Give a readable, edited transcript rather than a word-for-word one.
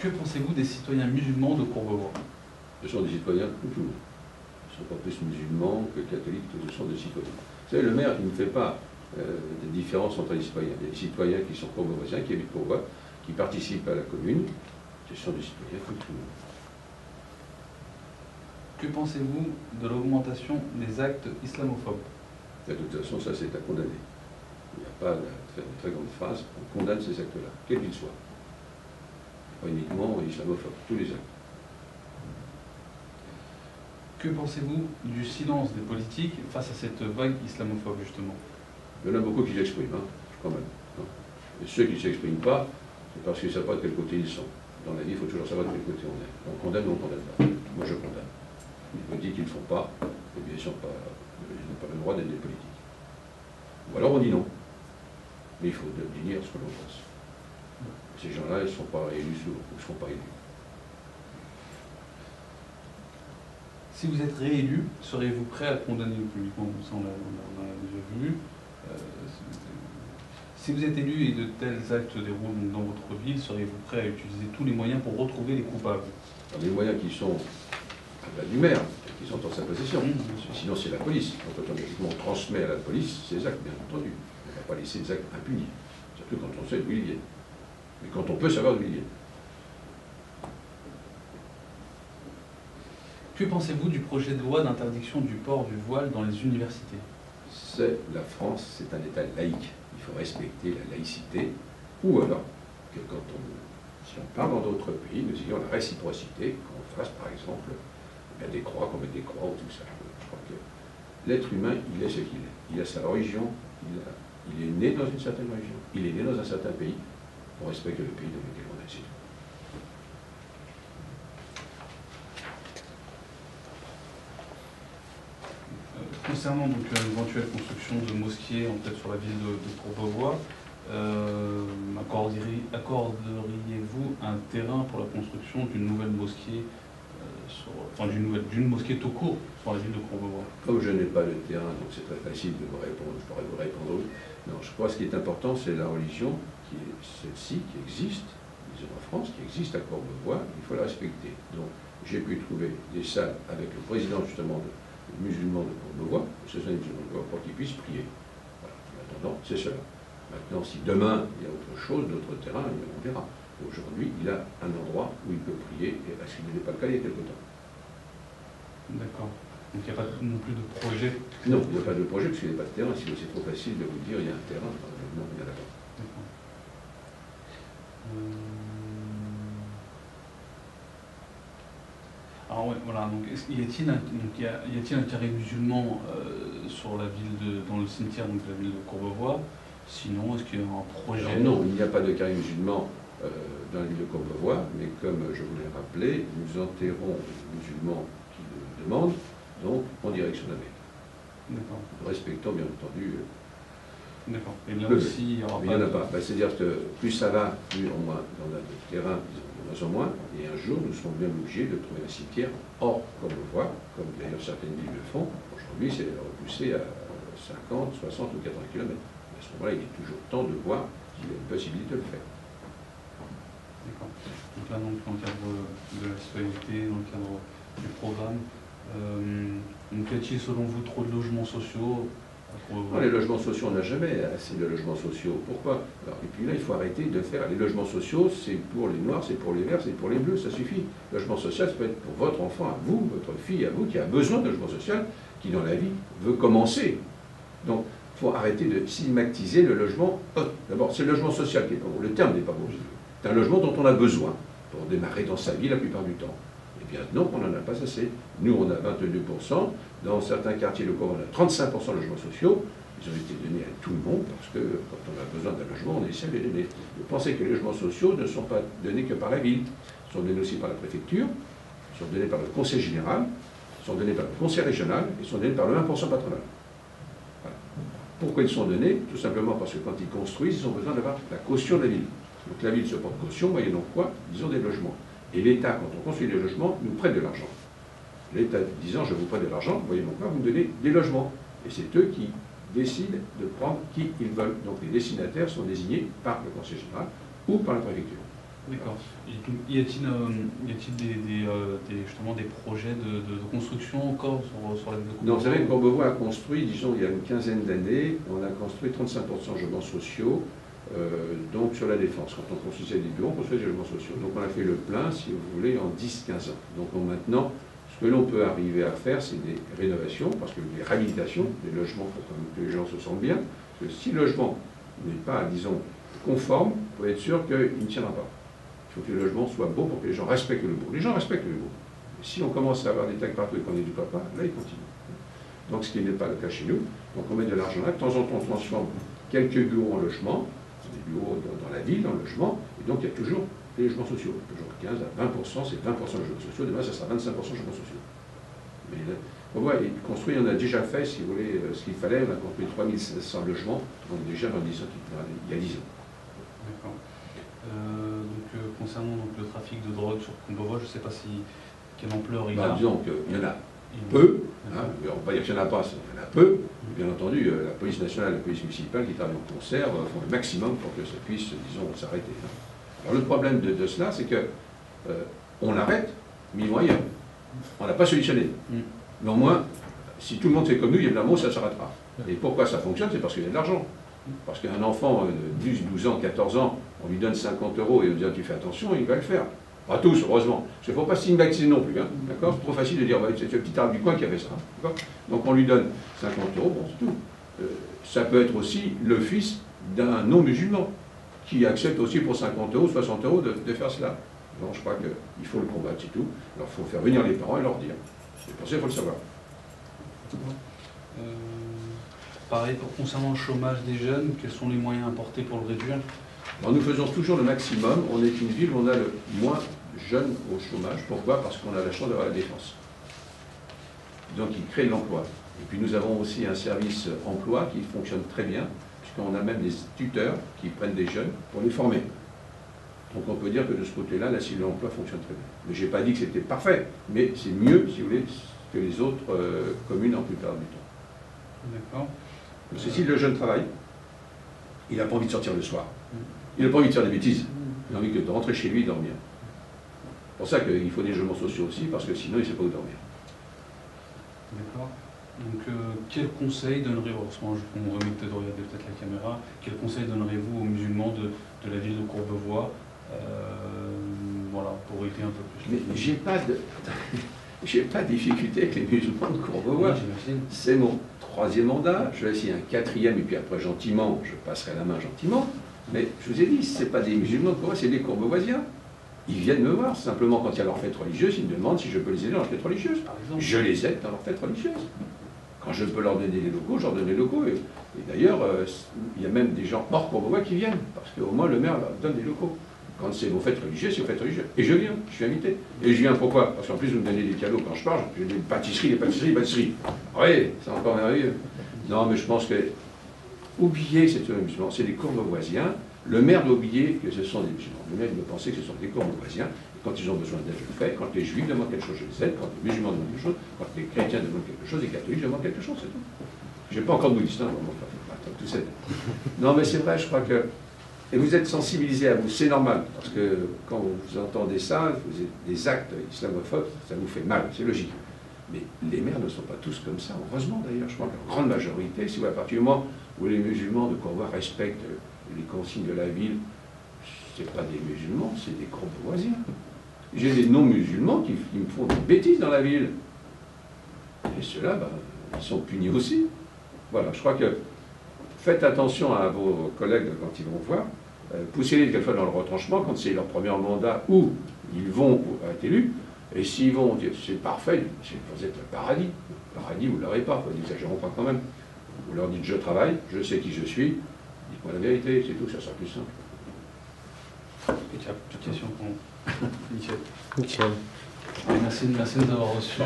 Que pensez-vous des citoyens musulmans de Courbevoie? Ce sont des citoyens comme tout le monde. Ils ne sont pas plus musulmans que catholiques, ce sont des citoyens. Vous savez, le maire, il ne fait pas de différence entre les citoyens. Il y a des citoyens qui sont courbevoisiens, qui habitent Courbevoie, qui participent à la commune. Ce sont des citoyens comme tout le monde. Que pensez-vous de l'augmentation des actes islamophobes? De toute façon, ça, c'est à condamner. Il n'y a pas de faire une très grande phrase. On condamne ces actes-là, quels qu'ils soient. Pas uniquement islamophobes, tous les actes. Que pensez-vous du silence des politiques face à cette vague islamophobe, justement? Il y en a beaucoup qui s'expriment, hein, quand même. Hein. Et ceux qui ne s'expriment pas, c'est parce qu'ils ne savent pas de quel côté ils sont. Dans la vie, il faut toujours savoir de quel côté on est. On condamne ou on ne condamne pas. Moi, je condamne. Les politiques qui ne le font pas, eh bien, ils n'ont pas le droit d'être des politiques. Ou alors on dit non. Mais il faut dire ce que l'on pense. Ces gens-là, ils ne sont pas élus souvent, ils ne seront pas élus. Si vous êtes réélu, seriez-vous prêt à condamner publiquement? Ça, on l'a déjà vu. Si vous êtes élu et de tels actes déroulent dans votre ville, seriez-vous prêt à utiliser tous les moyens pour retrouver les coupables? Alors, les moyens qui sont du maire, qui sont en sa possession. Sinon, c'est la police. Donc, automatiquement, on transmet à la police ces actes, bien entendu. On ne va pas laisser des actes impunis. Surtout quand on sait d'où ils viennent. Mais quand on peut savoir d'où ils viennent. Que pensez-vous du projet de loi d'interdiction du port du voile dans les universités? La France, c'est un État laïque. Il faut respecter la laïcité. Ou alors, que si on part dans d'autres pays, nous ayons la réciprocité, qu'on fasse par exemple des croix, qu'on mette des croix ou tout ça. Je crois que l'être humain, il est ce qu'il est. Il a sa religion, il est né dans une certaine religion, il est né dans un certain pays. On respecte le pays dans lequel on est. Concernant donc l'éventuelle construction de mosquées en fait sur la ville de Courbevoie, accorderiez-vous un terrain pour la construction d'une nouvelle mosquée, d'une mosquée tout court sur la ville de Courbevoie? Comme je n'ai pas le terrain, donc c'est très facile de vous répondre, je pourrais vous répondre oui. Non, je crois que ce qui est important, c'est la religion, qui est celle-ci, qui existe, disons en France, qui existe à Courbevoie, il faut la respecter. Donc j'ai pu trouver des salles avec le président justement des musulmans de Courbevoie, ce sont les musulmans de Courbevoie, pour qu'ils puissent prier. Voilà. En attendant, c'est cela. Maintenant, si demain il y a autre chose, d'autres terrains, on verra. Aujourd'hui, il a un endroit où il peut prier, et ce qui n'était pas le cas il y a quelque temps. D'accord. Donc il n'y a pas non plus de projet? Non, il n'y a pas de projet parce qu'il n'y a pas de terrain. Sinon, c'est trop facile de vous dire il y a un terrain. Non, il n'y en a pas. D'accord. Alors ouais, voilà. Donc, y a-t-il un carré musulman sur la ville dans le cimetière donc, de la ville de Courbevoie? Sinon, est-ce qu'il y a un projet? Alors non, il n'y a pas de carré musulman dans la ville de Courbevoie, mais comme je vous l'ai rappelé, nous enterrons les musulmans qui le demandent, donc en direction de la Mecque. D'accord. Respectant bien entendu. D'accord. Et là aussi, il n'y aura pas. Il n'y en a pas. C'est-à-dire que plus ça va, plus au moins on a de terrain, de moins en moins, et un jour nous serons bien obligés de trouver un cimetière hors Courbevoie, comme d'ailleurs certaines villes le font. Aujourd'hui, c'est repoussé à 50, 60 ou 80 km. À ce moment-là, il est toujours temps de voir s'il y a une possibilité de le faire. D'accord. Donc là, donc, dans le cadre de la citoyenneté, dans le cadre du programme, donc y a-t-il selon vous trop de logements sociaux? Non, les logements sociaux, on n'a jamais assez de logements sociaux. Pourquoi? Et puis là, il faut arrêter de faire les logements sociaux, c'est pour les noirs, c'est pour les verts, c'est pour les bleus, ça suffit. Le logement social, ça peut être pour votre enfant, à vous, votre fille, à vous, qui a besoin de logement social, qui dans la vie veut commencer. Donc, il faut arrêter de stigmatiser le logement. D'abord, c'est le logement social qui est pas bon. Le terme n'est pas bon. C'est un logement dont on a besoin pour démarrer dans sa vie la plupart du temps. Eh bien, non, on n'en a pas assez. Nous, on a 22%. Dans certains quartiers locaux, on a 35% de logements sociaux. Ils ont été donnés à tout le monde parce que quand on a besoin d'un logement, on essaie de les donner. Vous pensez que les logements sociaux ne sont pas donnés que par la ville. Ils sont donnés aussi par la préfecture, ils sont donnés par le conseil général, ils sont donnés par le conseil régional, ils sont donnés par le 1% patronal. Voilà. Pourquoi ils sont donnés? Tout simplement parce que quand ils construisent, ils ont besoin d'avoir la caution de la ville. Donc la ville se porte caution, moyennant quoi? Ils ont des logements. Et l'État, quand on construit des logements, nous prête de l'argent. L'État disant, je vous prête de l'argent, moyennant quoi, vous me donnez des logements. Et c'est eux qui décident de prendre qui ils veulent. Donc les destinataires sont désignés par le conseil général ou par la préfecture. D'accord. Y a-t-il justement des projets de construction encore sur la ville de Courbevoie? Non, vous savez, Courbevoie a construit, disons, il y a une quinzaine d'années, on a construit 35% de logements sociaux, donc sur la Défense. Quand on construisait des bureaux, on construisait des logements sociaux. Donc on a fait le plein, si vous voulez, en 10-15 ans. Donc maintenant, ce que l'on peut arriver à faire, c'est des rénovations, parce que des réhabilitations, des logements, pour que les gens se sentent bien. Parce que si le logement n'est pas, disons, conforme, vous pouvez être sûr qu'il ne tiendra pas. Il faut que le logement soit beau pour que les gens respectent le beau. Les gens respectent le beau. Et si on commence à avoir des tags partout et qu'on n'éduque pas, là, ils continuent. Donc, ce qui n'est pas le cas chez nous. Donc, on met de l'argent là. De temps en temps, on transforme quelques bureaux en logement, des bureaux dans la ville, en logement. Et donc, il y a toujours des logements sociaux. Toujours 15 à 20%, c'est 20% de logements sociaux. Demain, ça sera 25% de logements sociaux. Mais là, on voit, construit, on a déjà fait, si vous voulez, ce qu'il fallait. On a construit 3500 logements, donc déjà dans il y a 10 ans. D'accord. Concernant le trafic de drogue sur Courbevoie, je ne sais pas quelle ampleur il a. Disons qu'il y en a peu, hein, on ne va pas dire qu'il n'y en a pas, il y en a peu. Bien entendu, la police nationale et la police municipale qui travaillent en concert font le maximum pour que ça puisse, disons, s'arrêter. Alors le problème de cela, c'est que on l'arrête, mais ils vont ailleurs. On n'a pas solutionné. Mais au moins, si tout le monde fait comme nous, il y a de l'amour, ça s'arrêtera. Et pourquoi ça fonctionne? C'est parce qu'il y a de l'argent. Parce qu'un enfant de 10, 12 ans, 14 ans, on lui donne 50 € et on dit tu fais attention, il va le faire. Pas tous, heureusement. Parce qu'il ne faut pas stigmatiser non plus. Hein, d'accord? C'est trop facile de dire c'est le petit arbre du coin qui a fait ça. Donc on lui donne 50 €, bon, c'est tout. Ça peut être aussi le fils d'un non-musulman qui accepte aussi pour 50 €, 60 € de faire cela. Donc je crois qu'il faut le combattre, c'est tout. Alors il faut faire venir les parents et leur dire. Et pour ça, il faut le savoir. Pareil, concernant le chômage des jeunes, quels sont les moyens apportés pour le réduire? Alors, nous faisons toujours le maximum. On est une ville où on a le moins de jeunes au chômage. Pourquoi? Parce qu'on a la chance d'avoir la Défense. Donc il crée de l'emploi. Et puis nous avons aussi un service emploi qui fonctionne très bien, puisqu'on a même des tuteurs qui prennent des jeunes pour les former. Donc on peut dire que de ce côté-là, la cellule emploi fonctionne très bien. Mais je n'ai pas dit que c'était parfait, mais c'est mieux, si vous voulez, que les autres communes en plupart du temps. D'accord. Parce que si le jeune travaille, il n'a pas envie de sortir le soir. Il n'a pas envie de faire des bêtises. Il a envie de rentrer chez lui et dormir. C'est pour ça qu'il faut des logements sociaux aussi, parce que sinon il ne sait pas où dormir. D'accord. Donc, quel conseil donnerez-vous, on remet peut-être la caméra, quel conseil donnerez-vous aux musulmans de la ville de Courbevoie, voilà, pour aider un peu plus? Mais j'ai pas de difficulté avec les musulmans de Courbevoie. Oui, c'est mon 3e mandat, je vais essayer un 4e, et puis après gentiment, je passerai la main gentiment. Mais je vous ai dit, ce n'est pas des musulmans de Courbevoie, c'est des Courbevoisiens. Ils viennent me voir, simplement quand il y a leur fête religieuse, ils me demandent si je peux les aider dans leur fête religieuse. Par exemple, je les aide dans leur fête religieuse. Quand je peux leur donner les locaux, je leur donne les locaux. Et d'ailleurs, il y a même des gens hors Courbevoie qui viennent, parce qu'au moins le maire leur donne des locaux. Quand c'est vos fêtes religieuses, c'est vos fêtes religieuses. Et je viens, je suis invité. Et je viens pourquoi? Parce qu'en plus, vous me donnez des cadeaux quand je parle, j'ai des pâtisseries. Oui, c'est encore merveilleux. Non, mais je pense que, oubliez que c'est un musulman, c'est des Courbevoisiens. Le maire doit oublier que ce sont des musulmans. Le maire doit penser que ce sont des Courbevoisiens. Quand ils ont besoin d'aide, je le fais. Quand les juifs demandent quelque chose, je les aide. Quand les musulmans demandent quelque chose, quand les chrétiens demandent quelque chose, les catholiques demandent quelque chose, c'est tout. Je n'ai pas encore de bouddhiste, hein, tout ça. Non, mais c'est vrai, je crois que. Et vous êtes sensibilisés à vous, c'est normal, parce que quand vous entendez ça, vous avez des actes islamophobes, ça vous fait mal, c'est logique. Mais les maires ne sont pas tous comme ça, heureusement d'ailleurs. Je crois que la grande majorité, si vous, à partir du moment où les musulmans de Courbevoie respectent les consignes de la ville, ce pas des musulmans, c'est des Courbevoisiens. J'ai des non-musulmans qui me font des bêtises dans la ville. Et ceux-là, ils sont punis aussi. Voilà, je crois que faites attention à vos collègues quand ils vont voir. Poussez-les quelquefois dans le retranchement quand c'est leur premier mandat où ils vont être élus. Et s'ils vont dire c'est parfait, vous êtes le paradis. Le paradis, vous ne l'aurez pas, n'exagérons pas quand même. Vous leur dites je travaille, je sais qui je suis, dites-moi la vérité, c'est tout, ça sera plus simple. Petite question pour Michel. Michel. Merci de nous avoir reçus.